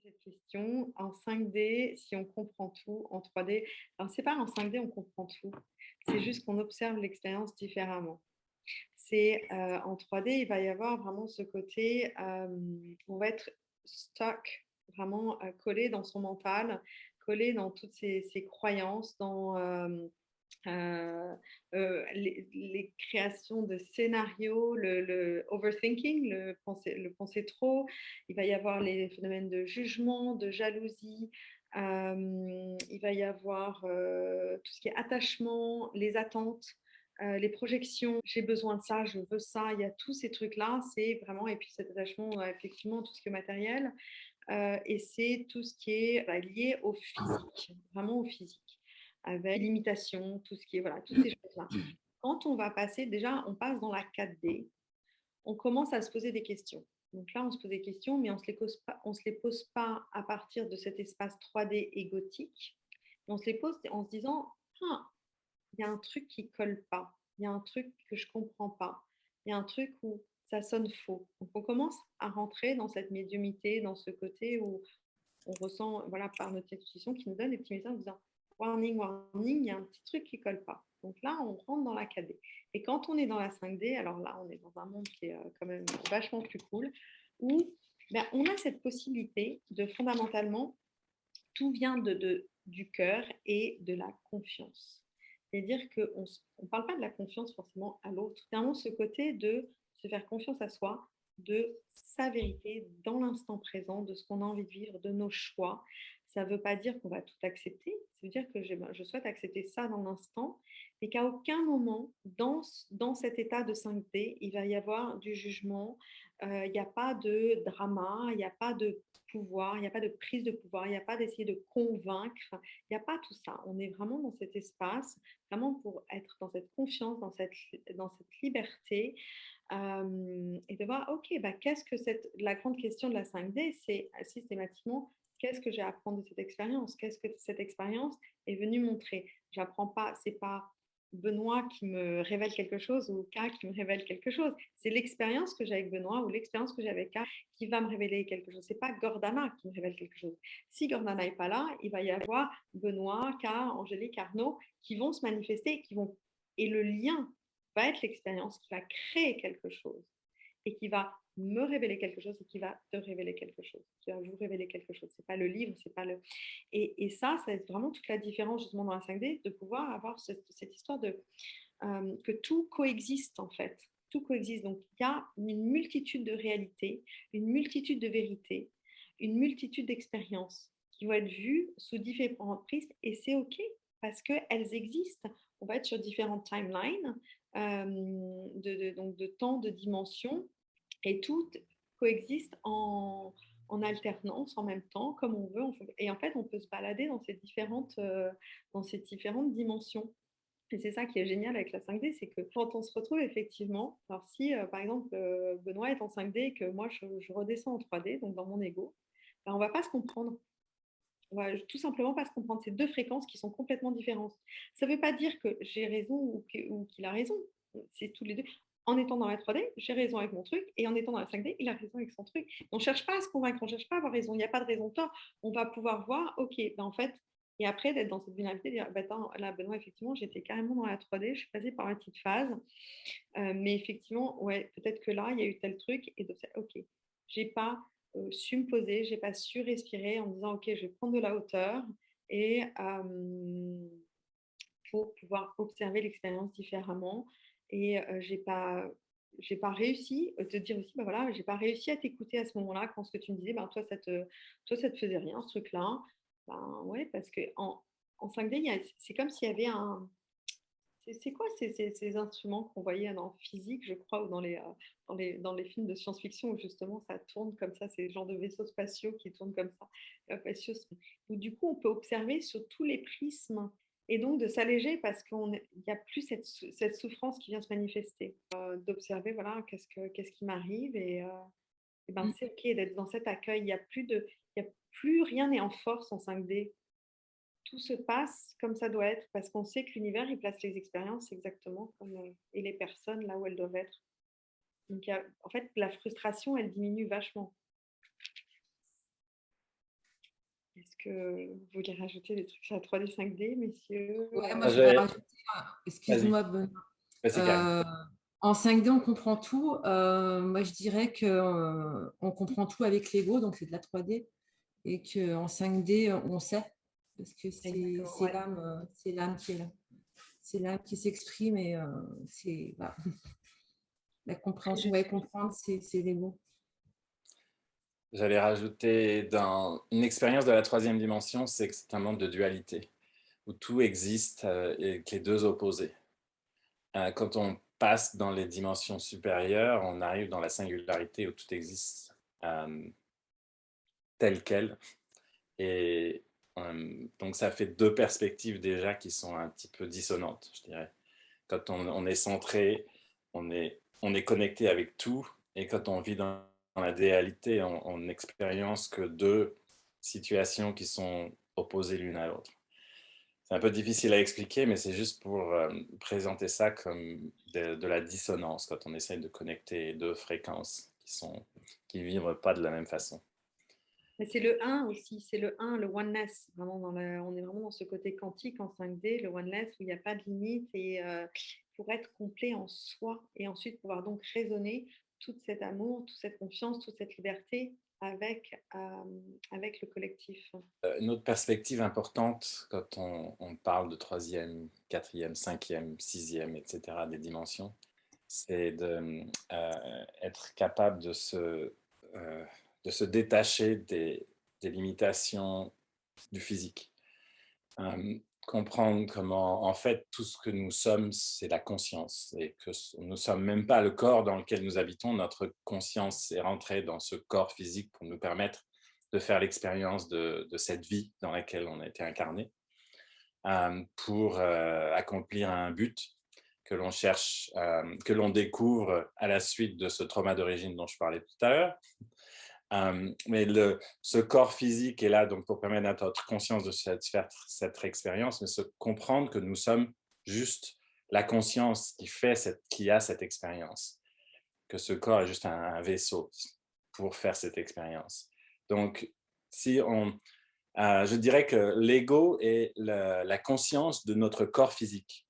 cette question. En 5D, si on comprend tout, en 3D, alors c'est pas en 5D on comprend tout, c'est juste qu'on observe l'expérience différemment. C'est en 3D, il va y avoir vraiment ce côté, on va être stock, vraiment collé dans son mental, collé dans toutes ses croyances, dans les créations de scénarios, le overthinking, le penser trop. Il va y avoir les phénomènes de jugement, de jalousie. Il va y avoir tout ce qui est attachement, les attentes, les projections. J'ai besoin de ça, je veux ça. Il y a tous ces trucs-là. C'est vraiment, et puis cet attachement, effectivement, tout ce qui est matériel. Et c'est tout ce qui est lié au physique, vraiment au physique, avec l'imitation, tout ce qui est, voilà, toutes ces choses-là. Quand on va passer, déjà, on passe dans la 4D, on commence à se poser des questions. Donc là, on se pose des questions, mais on ne se les pose pas à partir de cet espace 3D égotique. On se les pose en se disant, ah, il y a un truc qui colle pas, il y a un truc que je comprends pas, il y a un truc où ça sonne faux. Donc on commence à rentrer dans cette médiumité, dans ce côté où on ressent, voilà, par notre intuition qui nous donne des petits messages en disant warning, warning, il y a un petit truc qui colle pas. Donc là, on rentre dans la 4D. Et quand on est dans la 5D, alors là, on est dans un monde qui est quand même vachement plus cool, où ben, on a cette possibilité de fondamentalement, tout vient du cœur et de la confiance. C'est-à-dire qu'on ne parle pas de la confiance forcément à l'autre. C'est vraiment ce côté de se faire confiance à soi, de sa vérité dans l'instant présent, de ce qu'on a envie de vivre, de nos choix. Ça ne veut pas dire qu'on va tout accepter, ça veut dire que je souhaite accepter ça dans l'instant, mais qu'à aucun moment, dans cet état de 5D, il va y avoir du jugement, il n'y a pas de drama, il n'y a pas de pouvoir, il n'y a pas de prise de pouvoir, il n'y a pas d'essayer de convaincre, il n'y a pas tout ça. On est vraiment dans cet espace, vraiment pour être dans cette confiance, dans cette liberté, et de voir, ok, bah, qu'est-ce que la grande question de la 5D, c'est systématiquement, qu'est-ce que j'ai à apprendre de cette expérience? Qu'est-ce que cette expérience est venue montrer? J'apprends pas, c'est pas Benoît qui me révèle quelque chose ou K qui me révèle quelque chose. C'est l'expérience que j'ai avec Benoît ou l'expérience que j'ai avec K qui va me révéler quelque chose. C'est pas Gordana qui me révèle quelque chose. Si Gordana n'est pas là, il va y avoir Benoît, K, Angélique, Arnaud qui vont se manifester, et le lien va être l'expérience qui va créer quelque chose et qui va me révéler quelque chose et qui va te révéler quelque chose, qui va vous révéler quelque chose. C'est pas le livre, c'est pas le. Et ça c'est vraiment toute la différence justement dans la 5D, de pouvoir avoir cette histoire de que tout coexiste en fait. Tout coexiste. Donc il y a une multitude de réalités, une multitude de vérités, une multitude d'expériences qui vont être vues sous différentes prises et c'est OK parce qu'elles existent. On va être sur différentes timelines donc de temps, de dimensions et toutes coexistent en alternance en même temps, comme on veut. Et en fait, on peut se balader dans ces différentes dimensions. Et c'est ça qui est génial avec la 5D, c'est que quand on se retrouve effectivement, alors si par exemple Benoît est en 5D et que moi je redescends en 3D, donc dans mon ego, ben, on ne va pas se comprendre. On va tout simplement pas se comprendre. C'est deux fréquences qui sont complètement différentes. Ça ne veut pas dire que j'ai raison ou qu'il a raison. C'est tous les deux. En étant dans la 3D, j'ai raison avec mon truc, et en étant dans la 5D, il a raison avec son truc. On ne cherche pas à se convaincre, on ne cherche pas à avoir raison. Il n'y a pas de raison tort. On va pouvoir voir, ok, ben en fait, et après d'être dans cette vulnérabilité, de dire, bah, attends, là, Benoît, effectivement, j'étais carrément dans la 3D, je suis passée par une petite phase, mais effectivement, ouais, peut-être que là, il y a eu tel truc, et de ok, j'ai pas su me poser, j'ai pas su respirer en me disant, ok, je vais prendre de la hauteur, et pour pouvoir observer l'expérience différemment. Et j'ai pas réussi te dire aussi, bah voilà, j'ai pas réussi à t'écouter à ce moment-là quand ce que tu me disais, bah, toi, ça te faisait rien, ce truc-là. Ben ouais, parce que en 5D, c'est comme s'il y avait un. C'est quoi ces instruments qu'on voyait dans physique, je crois, ou dans les films de science-fiction où justement ça tourne comme ça, ces genres de vaisseaux spatiaux qui tournent comme ça, où du coup on peut observer sur tous les prismes et donc de s'alléger parce qu'il n'y a plus cette souffrance qui vient se manifester. D'observer, voilà, qu'est-ce qui m'arrive et ben, Mmh. c'est OK d'être dans cet accueil. Il y a plus rien n'est en force en 5D. Tout se passe comme ça doit être parce qu'on sait que l'univers, il place les expériences exactement comme et les personnes là où elles doivent être. Donc, en fait, la frustration, elle diminue vachement. que vous voulez rajouter des trucs sur la 3D, 5D, messieurs? Ouais, moi, je voudrais rajouter, Vas-y, excuse-moi, Benoît. vas-y, Karine. En 5D, on comprend tout. Moi, je dirais qu'on comprend tout avec l'ego, donc c'est de la 3D, et qu'en 5D, on sait, parce que Exactement, c'est ouais. l'âme, c'est l'âme qui est là. C'est l'âme qui s'exprime et c'est voilà. La compréhension, ouais, comprendre, c'est l'ego. J'allais rajouter dans une expérience de la troisième dimension, c'est que c'est un monde de dualité, où tout existe et que les deux opposés. Quand on passe dans les dimensions supérieures, on arrive dans la singularité où tout existe tel quel. Et donc ça fait deux perspectives déjà qui sont un petit peu dissonantes, je dirais. Quand on est centré, on est connecté avec tout, et quand on vit dans la dualité, on n'expérience que deux situations qui sont opposées l'une à l'autre. C'est un peu difficile à expliquer, mais c'est juste pour présenter ça comme de la dissonance, quand on essaie de connecter deux fréquences qui ne vibrent pas de la même façon. Mais c'est le 1 aussi, c'est le 1, le oneness. Vraiment on est vraiment dans ce côté quantique en 5D, le oneness où il n'y a pas de limite et pour être complet en soi et ensuite pouvoir donc raisonner tout cet amour, toute cette confiance, toute cette liberté avec le collectif. Une autre perspective importante quand on parle de troisième, quatrième, cinquième, sixième, etc., des dimensions, c'est d'être capable de se détacher des limitations du physique. Comprendre comment, en fait, tout ce que nous sommes, c'est la conscience, et que nous ne sommes même pas le corps dans lequel nous habitons. Notre conscience est rentrée dans ce corps physique pour nous permettre de faire l'expérience de cette vie dans laquelle on a été incarné, pour accomplir un but que l'on cherche, que l'on découvre à la suite de ce trauma d'origine dont je parlais tout à l'heure. Mais ce corps physique est là donc pour permettre à notre conscience de faire cette expérience, mais se comprendre que nous sommes juste la conscience qui a cette expérience, que ce corps est juste un vaisseau pour faire cette expérience. Donc, je dirais que l'ego est la conscience de notre corps physique.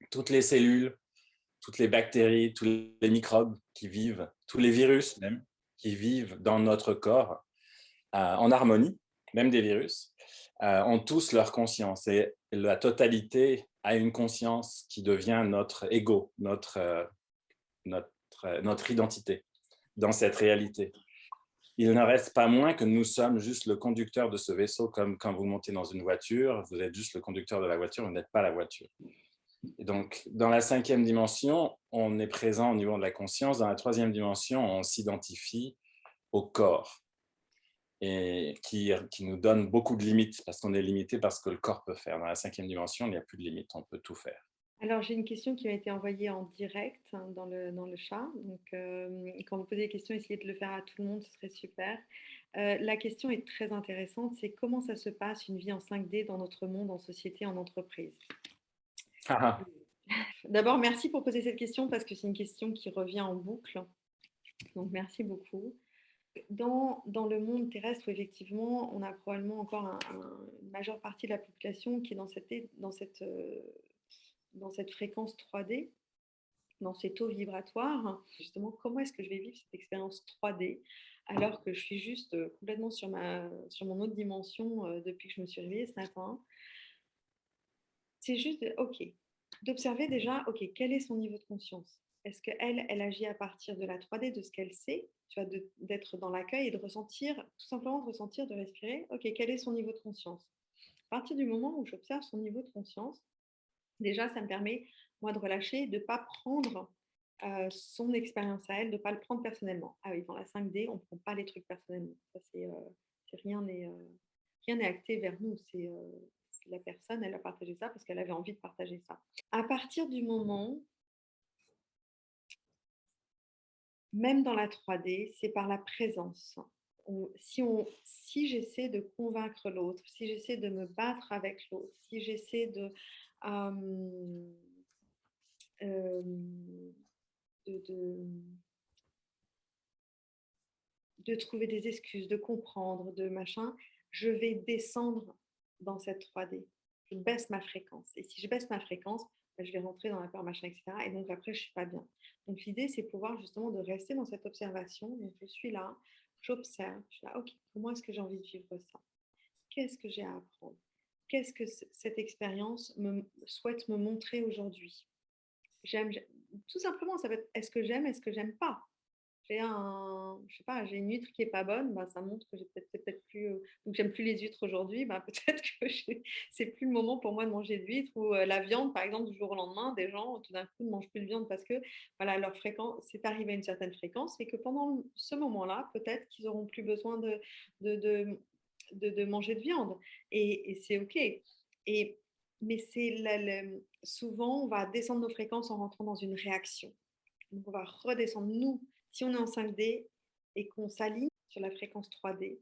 Toutes les cellules, toutes les bactéries, tous les microbes qui vivent, tous les virus même, qui vivent dans notre corps en harmonie, même des virus, ont tous leur conscience. Et la totalité a une conscience qui devient notre ego, notre identité dans cette réalité. Il ne reste pas moins que nous sommes juste le conducteur de ce vaisseau, comme quand vous montez dans une voiture, vous êtes juste le conducteur de la voiture, vous n'êtes pas la voiture. Et donc, dans la cinquième dimension, on est présent au niveau de la conscience. Dans la troisième dimension, on s'identifie au corps, et qui nous donne beaucoup de limites, parce qu'on est limité par ce que le corps peut faire. Dans la cinquième dimension, il n'y a plus de limites, on peut tout faire. Alors, j'ai une question qui m'a été envoyée en direct dans le chat. Donc, quand vous posez des questions, essayez de le faire à tout le monde, ce serait super. La question est très intéressante, c'est comment ça se passe une vie en 5D dans notre monde, en société, en entreprise? D'abord, merci pour poser cette question parce que c'est une question qui revient en boucle. Donc, merci beaucoup. Dans le monde terrestre, où effectivement, on a probablement encore une majeure partie de la population qui est dans cette fréquence 3D, dans ces taux vibratoires. Justement, comment est-ce que je vais vivre cette expérience 3D alors que je suis juste complètement sur mon autre dimension depuis que je me suis réveillée ce matin? C'est juste, OK, d'observer déjà, OK, quel est son niveau de conscience? Est-ce qu'elle, elle agit à partir de la 3D, de ce qu'elle sait, tu vois, d'être dans l'accueil et de ressentir, tout simplement de ressentir, de respirer, OK, quel est son niveau de conscience? À partir du moment où j'observe son niveau de conscience, déjà, ça me permet, moi, de relâcher, de ne pas prendre son expérience à elle, de ne pas le prendre personnellement. Ah oui, dans la 5D, on ne prend pas les trucs personnellement. Ça, rien n'est acté vers nous. C'est la personne, elle a partagé ça parce qu'elle avait envie de partager ça. À partir du moment, même dans la 3D, c'est par la présence. Si j'essaie de convaincre l'autre, si j'essaie de me battre avec l'autre, si j'essaie euh, de trouver des excuses, de comprendre, de machin, je vais descendre dans cette 3D. Je baisse ma fréquence. Et si je baisse ma fréquence, je vais rentrer dans la peur, machin, etc. Et donc après, je ne suis pas bien. Donc l'idée, c'est pouvoir justement de rester dans cette observation. Donc je suis là, j'observe, je suis là, ok, comment est-ce que j'ai envie de vivre ça? Qu'est-ce que j'ai à apprendre? Qu'est-ce que cette expérience souhaite me montrer aujourd'hui? Tout simplement, ça va être est-ce que j'aime, est-ce que j'aime pas? Je sais pas, j'ai une huître qui est pas bonne, bah, ça montre que c'est peut-être plus, ou que j'aime plus les huîtres aujourd'hui, bah, peut-être que c'est plus le moment pour moi de manger d'huîtres ou la viande, par exemple, du jour au lendemain, des gens, tout d'un coup, ne mangent plus de viande parce que voilà, leur fréquence, c'est arrivé à une certaine fréquence et que pendant ce moment-là, peut-être qu'ils auront plus besoin de, de, de manger de viande et c'est OK. Et, mais souvent, on va descendre nos fréquences en rentrant dans une réaction. Donc, on va redescendre. Nous, si on est en 5D et qu'on s'aligne sur la fréquence 3D,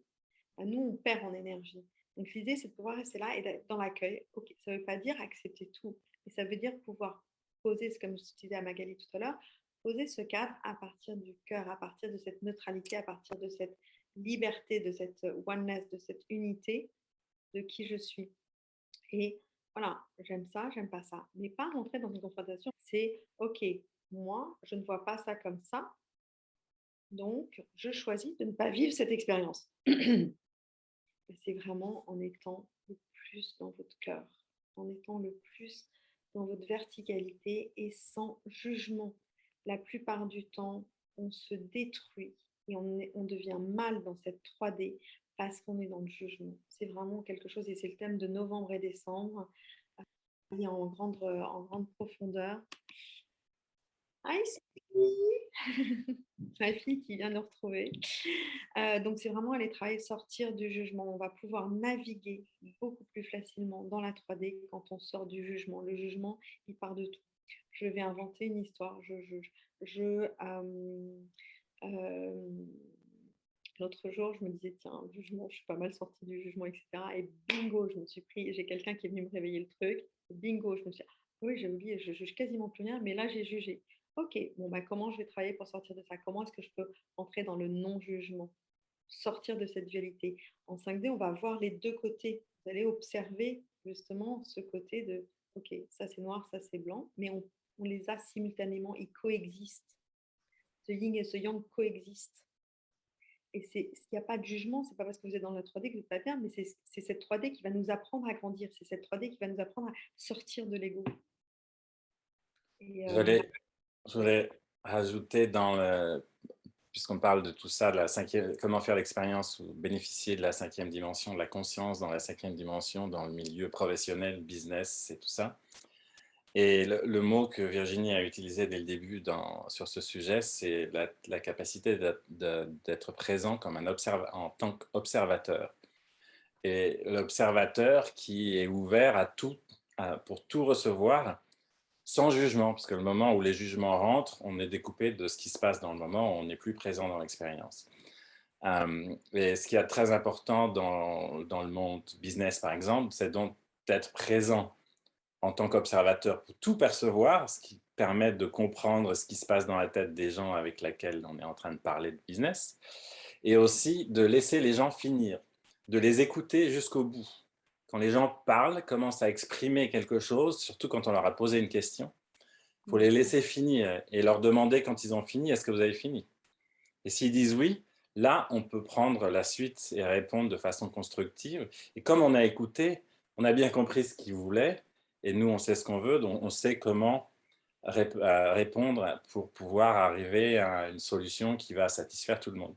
bah, nous, on perd en énergie. Donc, l'idée, c'est de pouvoir rester là et d'être dans l'accueil. Ok, ça ne veut pas dire accepter tout, mais ça veut dire pouvoir poser, comme je disais à Magali tout à l'heure, poser ce cadre à partir du cœur, à partir de cette neutralité, à partir de cette liberté, de cette oneness, de cette unité de qui je suis. Et voilà, j'aime ça, j'aime pas ça. Mais pas rentrer dans une confrontation. C'est OK, moi, je ne vois pas ça comme ça. Donc, je choisis de ne pas vivre cette expérience. C'est vraiment en étant le plus dans votre cœur, en étant le plus dans votre verticalité et sans jugement. La plupart du temps, on se détruit et on devient mal dans cette 3D parce qu'on est dans le jugement. C'est vraiment quelque chose, et c'est le thème de novembre et décembre, en grande profondeur. Hi, ma fille qui vient de retrouver. Donc, c'est vraiment aller travailler, sortir du jugement. On va pouvoir naviguer beaucoup plus facilement dans la 3D quand on sort du jugement. Le jugement, il part de tout. Je vais inventer une histoire. L'autre jour, je me disais, tiens, jugement, je suis pas mal sortie du jugement, etc. Et bingo, je me suis pris, j'ai quelqu'un qui est venu me réveiller le truc. Et bingo, je me suis dit, oui, j'ai oublié, je juge quasiment plus rien, mais là, j'ai jugé. Ok, bon, bah, comment je vais travailler pour sortir de ça? Comment est-ce que je peux entrer dans le non-jugement? Sortir de cette dualité. En 5D, on va voir les deux côtés. Vous allez observer justement ce côté de, ok, ça c'est noir, ça c'est blanc, mais on les a simultanément, ils coexistent. Ce yin et ce yang coexistent. Et s'il n'y a pas de jugement, c'est pas parce que vous êtes dans la 3D que vous n'êtes pas bien, mais c'est cette 3D qui va nous apprendre à grandir, c'est cette 3D qui va nous apprendre à sortir de l'ego. Je voulais rajouter puisqu'on parle de tout ça, de la comment faire l'expérience ou bénéficier de la 5e dimension, de la conscience dans la 5e dimension, dans le milieu professionnel, business et tout ça. Et le mot que Virginie a utilisé dès le début sur ce sujet, c'est la capacité d'être présent comme en tant qu'observateur. Et l'observateur qui est ouvert à tout, pour tout recevoir, sans jugement, parce que le moment où les jugements rentrent, on est découpé de ce qui se passe dans le moment, on n'est plus présent dans l'expérience. Et ce qui est très important dans le monde business, par exemple, c'est donc d'être présent en tant qu'observateur pour tout percevoir, ce qui permet de comprendre ce qui se passe dans la tête des gens avec lesquels on est en train de parler de business, et aussi de laisser les gens finir, de les écouter jusqu'au bout. Quand les gens parlent, commencent à exprimer quelque chose, surtout quand on leur a posé une question, il faut les laisser finir et leur demander quand ils ont fini, est-ce que vous avez fini? Et s'ils disent oui, là, on peut prendre la suite et répondre de façon constructive. Et comme on a écouté, on a bien compris ce qu'ils voulaient, et nous, on sait ce qu'on veut, donc on sait comment répondre pour pouvoir arriver à une solution qui va satisfaire tout le monde.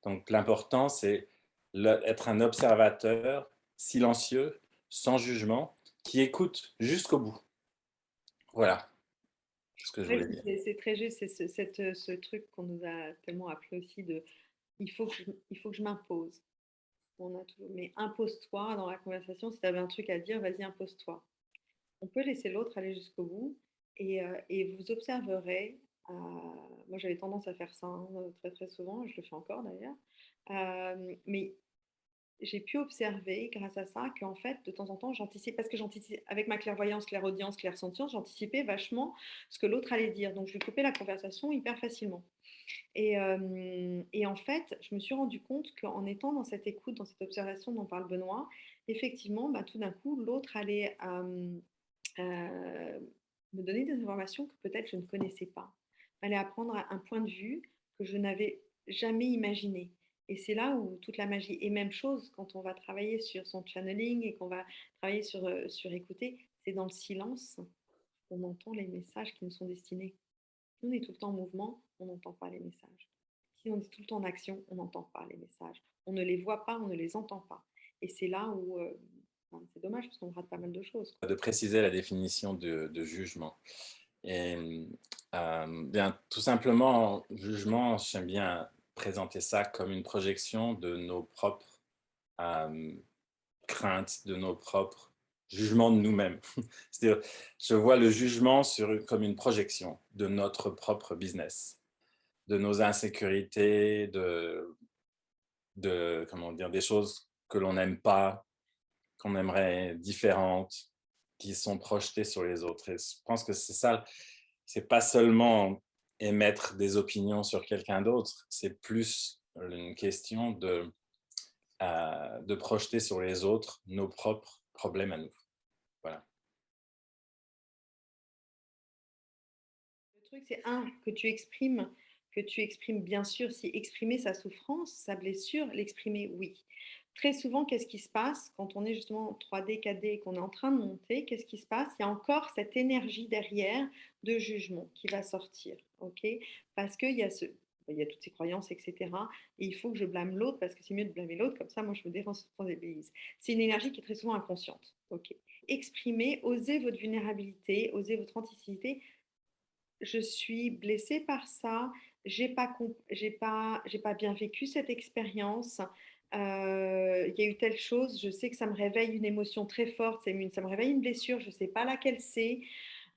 Donc l'important, c'est être un observateur silencieux, sans jugement, qui écoute jusqu'au bout. Voilà ce que je voulais dire. C'est très juste, c'est ce truc qu'on nous a tellement appris aussi de il faut que je m'impose. Mais impose-toi dans la conversation. Si tu avais un truc à dire, vas-y, impose-toi. On peut laisser l'autre aller jusqu'au bout et vous observerez. Moi, j'avais tendance à faire ça très très souvent, je le fais encore d'ailleurs. Mais j'ai pu observer grâce à ça qu'en fait, de temps en temps, j'anticipe, parce que j'anticipe avec ma clairvoyance, clairaudience, clairsentience, j'anticipais vachement ce que l'autre allait dire. Donc, je lui coupais la conversation hyper facilement. Et en fait, je me suis rendu compte qu'en étant dans cette écoute, dans cette observation dont parle Benoît, effectivement, bah, tout d'un coup, l'autre allait me donner des informations que peut-être je ne connaissais pas. Allait apprendre un point de vue que je n'avais jamais imaginé. Et c'est là où toute la magie. Et même chose quand on va travailler sur son channeling et qu'on va travailler sur écouter, c'est dans le silence qu'on entend les messages qui nous sont destinés. Si on est tout le temps en mouvement, on n'entend pas les messages. Si on est tout le temps en action, on n'entend pas les messages. On ne les voit pas, on ne les entend pas. Et c'est là où c'est dommage parce qu'on rate pas mal de choses. De préciser la définition de jugement. Et bien, tout simplement, jugement, j'aime bien présenter ça comme une projection de nos propres craintes, de nos propres jugements de nous-mêmes. C'est-à-dire, je vois le jugement comme une projection de notre propre business, de nos insécurités, comment dire, des choses que l'on n'aime pas, qu'on aimerait différentes, qui sont projetées sur les autres. Et je pense que c'est ça, c'est pas seulement émettre des opinions sur quelqu'un d'autre, c'est plus une question de projeter sur les autres nos propres problèmes à nous. Voilà. Le truc, c'est que tu exprimes bien sûr, si exprimer sa souffrance, sa blessure, l'exprimer, oui. Très souvent, qu'est-ce qui se passe quand on est justement en 3D, 4D et qu'on est en train de monter? Qu'est-ce qui se passe? Il y a encore cette énergie derrière de jugement qui va sortir, ok? Parce qu'il y a il y a toutes ces croyances, etc. Et il faut que je blâme l'autre parce que c'est mieux de blâmer l'autre, comme ça, moi, je me défends sans des bêtises. C'est une énergie qui est très souvent inconsciente, ok? Exprimez, osez votre vulnérabilité, osez votre authenticité. Je suis blessée par ça, j'ai pas bien vécu cette expérience. Il y a eu telle chose, je sais que ça me réveille une émotion très forte, ça me réveille une blessure, je ne sais pas laquelle c'est.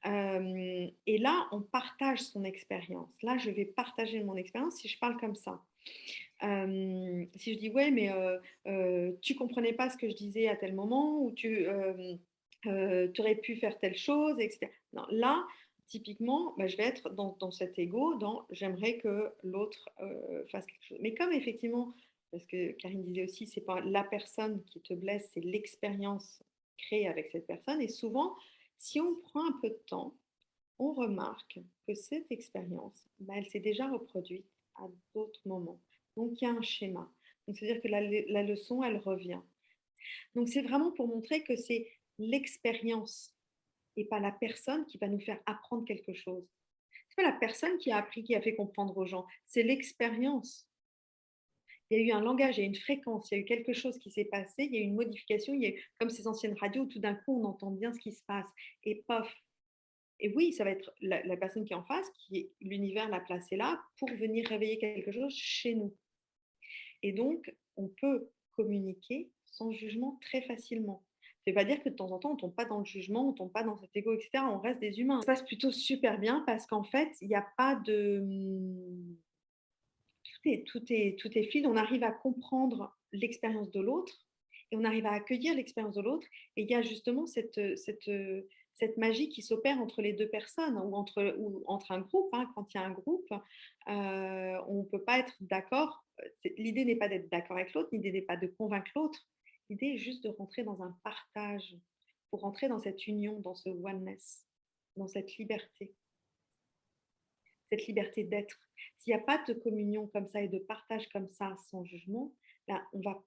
Et là, on partage son expérience. Là, je vais partager mon expérience si je parle comme ça. Si je dis, ouais, mais tu comprenais pas ce que je disais à tel moment, ou tu aurais pu faire telle chose, etc. Non, là, typiquement, bah, je vais être dans cet ego, dans j'aimerais que l'autre fasse quelque chose. Mais comme effectivement, parce que Karine disait aussi, c'est pas la personne qui te blesse, c'est l'expérience créée avec cette personne. Et souvent, si on prend un peu de temps, on remarque que cette expérience, bah, elle s'est déjà reproduite à d'autres moments. Donc, il y a un schéma. Donc, c'est-à-dire que la leçon, elle revient. Donc, c'est vraiment pour montrer que c'est l'expérience et pas la personne qui va nous faire apprendre quelque chose. C'est pas la personne qui a appris, qui a fait comprendre aux gens. C'est l'expérience. Il y a eu un langage, il y a eu une fréquence, il y a eu quelque chose qui s'est passé, il y a eu une modification, il y a eu, comme ces anciennes radios, où tout d'un coup, on entend bien ce qui se passe. Et pof. Et oui, ça va être la personne qui est en face, qui est l'univers l'a placé là pour venir réveiller quelque chose chez nous. Et donc, on peut communiquer sans jugement très facilement. Ça ne veut pas dire que de temps en temps, on ne tombe pas dans le jugement, on ne tombe pas dans cet ego, etc. On reste des humains. Ça se passe plutôt super bien parce qu'en fait, il n'y a pas de... Tout est fluide. On arrive à comprendre l'expérience de l'autre et on arrive à accueillir l'expérience de l'autre. Et il y a justement cette magie qui s'opère entre les deux personnes ou entre un groupe. Hein. Quand il y a un groupe, on ne peut pas être d'accord. L'idée n'est pas d'être d'accord avec l'autre, l'idée n'est pas de convaincre l'autre. L'idée est juste de rentrer dans un partage, pour rentrer dans cette union, dans ce oneness, dans cette liberté d'être. S'il n'y a pas de communion comme ça et de partage comme ça, sans jugement, là,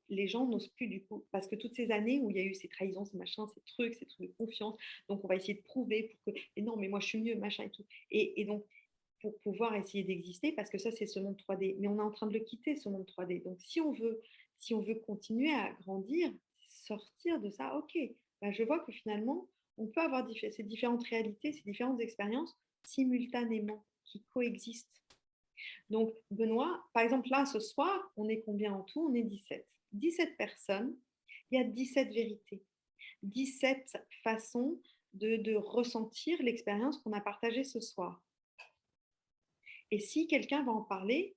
les gens n'osent plus du coup. Parce que toutes ces années où il y a eu ces trahisons, ces machins, ces trucs de confiance, donc on va essayer de prouver pour que, et non, mais moi je suis mieux, machin et tout. Et donc, pour pouvoir essayer d'exister, parce que ça, c'est ce monde 3D. Mais on est en train de le quitter, ce monde 3D. Donc, si on veut continuer à grandir, sortir de ça, ok, ben, je vois que finalement, on peut avoir ces différentes réalités, ces différentes expériences simultanément qui coexistent. Donc, Benoît, par exemple, là, ce soir, on est combien en tout? On est 17. 17 personnes, il y a 17 vérités, 17 façons de ressentir l'expérience qu'on a partagée ce soir. Et si quelqu'un va en parler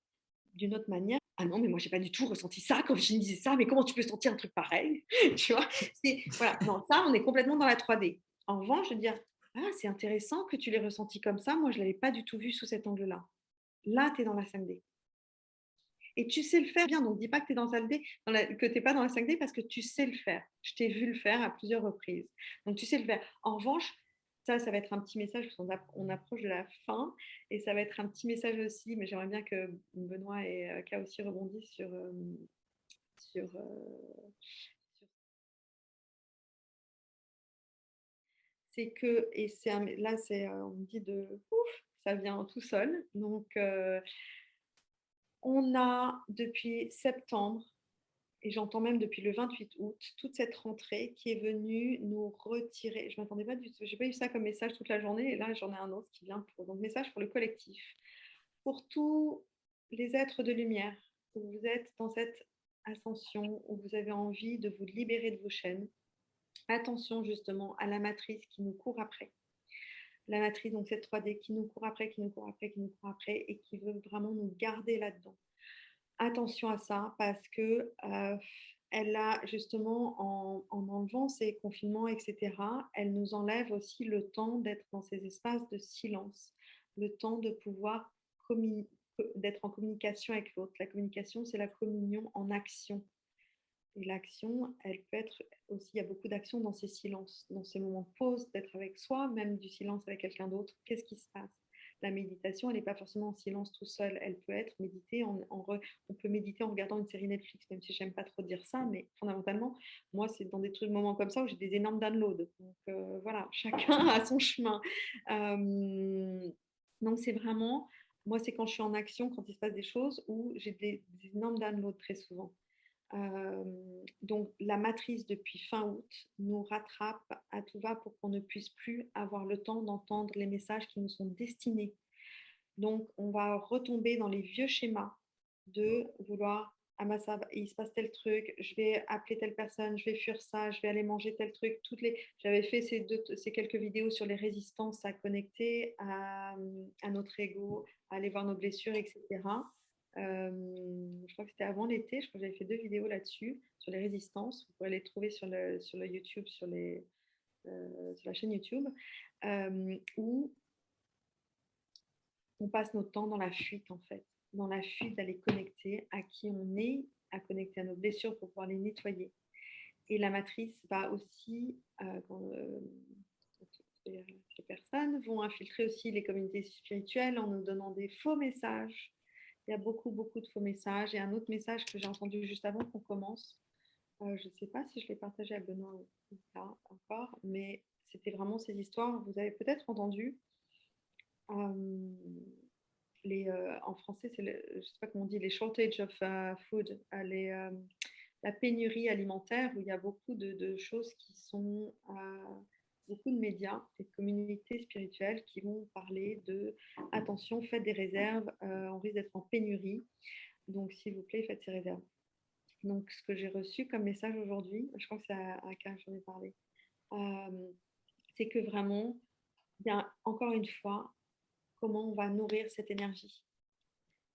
d'une autre manière, ah non, mais moi, j'ai pas du tout ressenti ça quand je me disais ça, mais comment tu peux sentir un truc pareil? Tu vois, voilà, non, ça, on est complètement dans la 3D. En revanche, je veux dire, ah, c'est intéressant que tu l'aies ressenti comme ça, moi, je ne l'avais pas du tout vu sous cet angle-là. là, tu es dans la 5D. Et tu sais le faire bien, donc dis pas que tu es dans la 5D, que tu n'es pas dans la 5D parce que tu sais le faire. Je t'ai vu le faire à plusieurs reprises. Donc tu sais le faire. En revanche, ça va être un petit message, parce qu'on approche de la fin, et ça va être un petit message aussi, mais j'aimerais bien que Benoît et Ka aussi rebondissent sur, c'est que, et là, on me dit de ouf, ça vient tout seul. Donc, on a depuis septembre, et j'entends même depuis le 28 août, toute cette rentrée qui est venue nous retirer. Je ne m'attendais pas du tout, j'ai pas eu ça comme message toute la journée, et là, j'en ai un autre qui vient donc message pour le collectif. Pour tous les êtres de lumière, où vous êtes dans cette ascension, où vous avez envie de vous libérer de vos chaînes, attention justement à la matrice qui nous court après. La matrice, donc cette 3D qui nous court après, qui nous court après, qui nous court après, et qui veut vraiment nous garder là-dedans. Attention à ça, parce que elle a justement, en enlevant ces confinements, etc., elle nous enlève aussi le temps d'être dans ces espaces de silence, le temps de pouvoir d'être en communication avec l'autre. La communication, c'est la communion en action. Et l'action, elle peut être aussi, il y a beaucoup d'actions dans ces silences, dans ces moments de pause, d'être avec soi, même du silence avec quelqu'un d'autre. Qu'est-ce qui se passe? La méditation, elle n'est pas forcément en silence tout seul. Elle peut être méditée, on peut méditer en regardant une série Netflix, même si j'aime pas trop dire ça, mais fondamentalement, moi, c'est dans des moments comme ça où j'ai des énormes downloads. Donc voilà, chacun a son chemin. Donc c'est vraiment, moi, c'est quand je suis en action, quand il se passe des choses, où j'ai des énormes downloads très souvent. Donc la matrice depuis fin août nous rattrape à tout va pour qu'on ne puisse plus avoir le temps d'entendre les messages qui nous sont destinés. Donc on va retomber dans les vieux schémas de vouloir ah bah ça, il se passe tel truc, je vais appeler telle personne, je vais fuir ça, je vais aller manger tel truc. J'avais fait ces quelques vidéos sur les résistances à connecter à notre ego, à aller voir nos blessures, etc. Je crois que c'était avant l'été, je crois que j'avais fait 2 vidéos là-dessus, sur les résistances. Vous pourrez les trouver sur le YouTube, sur la chaîne YouTube, où on passe notre temps dans la fuite, en fait. Dans la fuite d'aller connecter à qui on est, à connecter à nos blessures pour pouvoir les nettoyer. Et la matrice va aussi, les personnes vont infiltrer aussi les communautés spirituelles en nous donnant des faux messages. Il y a beaucoup, beaucoup de faux messages. Et un autre message que j'ai entendu juste avant qu'on commence, je ne sais pas si je l'ai partagé à Benoît ou pas encore, mais c'était vraiment ces histoires. Vous avez peut-être entendu, en français, je ne sais pas comment on dit, les shortage of food, la pénurie alimentaire, où il y a beaucoup de choses qui sont beaucoup de médias et de communautés spirituelles qui vont parler de attention, faites des réserves, on risque d'être en pénurie, donc s'il vous plaît, faites ces réserves. Donc ce que j'ai reçu comme message aujourd'hui, je crois que c'est à Karl que j'en ai parlé, c'est que vraiment, il y a encore une fois comment on va nourrir cette énergie.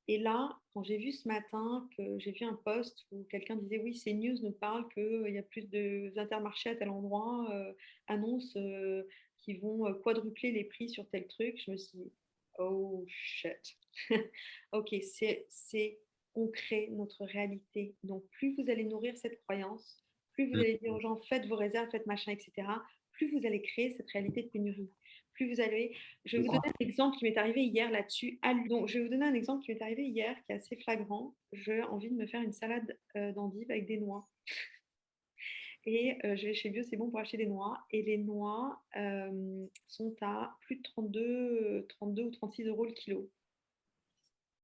Et là, quand j'ai vu ce matin que j'ai vu un post où quelqu'un disait oui, CNews nous parle qu'il y a plus d'Intermarché à tel endroit, annonce qui vont quadrupler les prix sur tel truc, je me suis dit, oh shit. Ok, on crée notre réalité. Donc plus vous allez nourrir cette croyance, plus vous allez dire aux gens faites vos réserves, faites machin, etc., plus vous allez créer cette réalité de pénurie. Plus vous allez. Je vais vous donner un exemple qui m'est arrivé hier là-dessus. Donc, je vais vous donner un exemple qui m'est arrivé hier, qui est assez flagrant. J'ai envie de me faire une salade d'endives avec des noix. Et je vais chez Bio, c'est bon pour acheter des noix. Et les noix sont à plus de 32 ou 36 euros le kilo.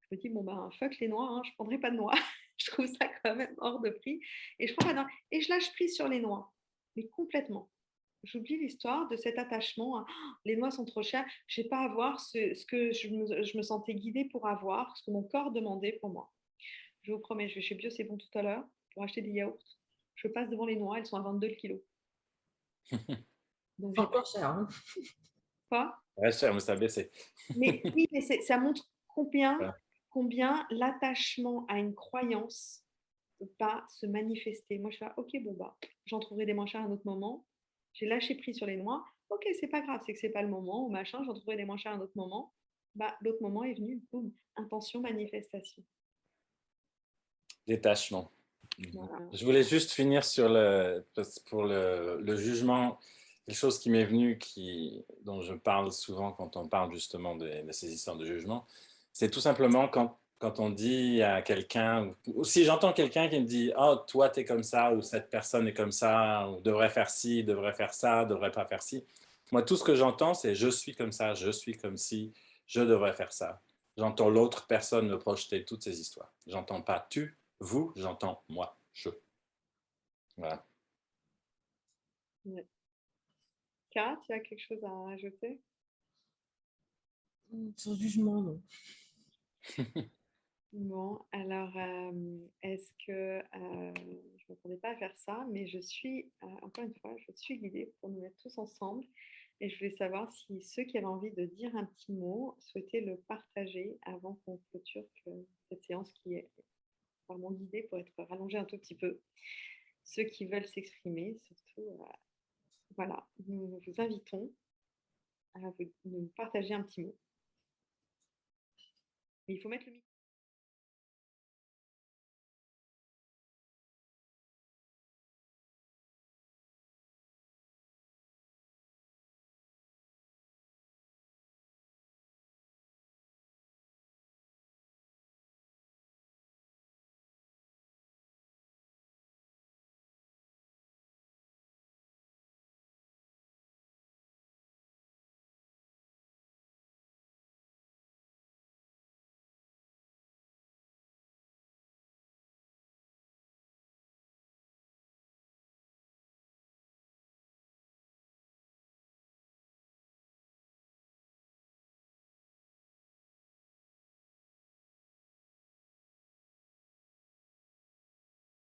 Je me dis, bon, ben, fuck les noix, hein, je ne prendrai pas de noix. Je trouve ça quand même hors de prix. Et je prends pas de noix. Et je lâche prise sur les noix. Mais complètement. J'oublie l'histoire de cet attachement à les noix sont trop chères, je ne vais pas avoir ce que je me sentais guidée pour avoir, ce que mon corps demandait pour moi. Je vous promets, je vais chez Bio, c'est bon tout à l'heure, pour acheter des yaourts. Je passe devant les noix, elles sont à 22 le kilo. Donc, c'est encore cher. Hein. Quoi? Ouais, cher, mais ça a baissé. Mais oui, mais ça montre combien l'attachement à une croyance ne peut pas se manifester. Moi, je fais, ok, bon, bah, j'en trouverai des moins chers à un autre moment. J'ai lâché prise sur les noix. Ok, c'est pas grave, c'est que c'est pas le moment ou machin, j'en trouverai des moins chers à un autre moment. l'autre moment est venu, boum, intention, manifestation. Détachement. Voilà. Je voulais juste finir sur pour le jugement, quelque chose qui m'est venu, dont je parle souvent quand on parle justement de ces histoires de jugement, c'est tout simplement quand on dit à quelqu'un, ou si j'entends quelqu'un qui me dit « Oh, toi, tu es comme ça » ou « Cette personne est comme ça » ou « Devrait faire ci, devrait faire ça, devrait pas faire ci ». Moi, tout ce que j'entends, c'est « Je suis comme ça, je suis comme ci, je devrais faire ça ». J'entends l'autre personne me projeter toutes ces histoires. J'entends pas « tu », vous, j'entends moi, je. Voilà. Ouais. K, tu as quelque chose à rajouter? Sur le jugement, non. Bon, alors, est-ce que je ne m'attendais pas à faire ça, mais je suis, encore une fois, je suis guidée pour nous mettre tous ensemble. Et je voulais savoir si ceux qui avaient envie de dire un petit mot souhaitaient le partager avant qu'on clôture cette séance qui est vraiment guidée pour être rallongée un tout petit peu. Ceux qui veulent s'exprimer, surtout, voilà, nous vous invitons à nous partager un petit mot. Mais il faut mettre le micro.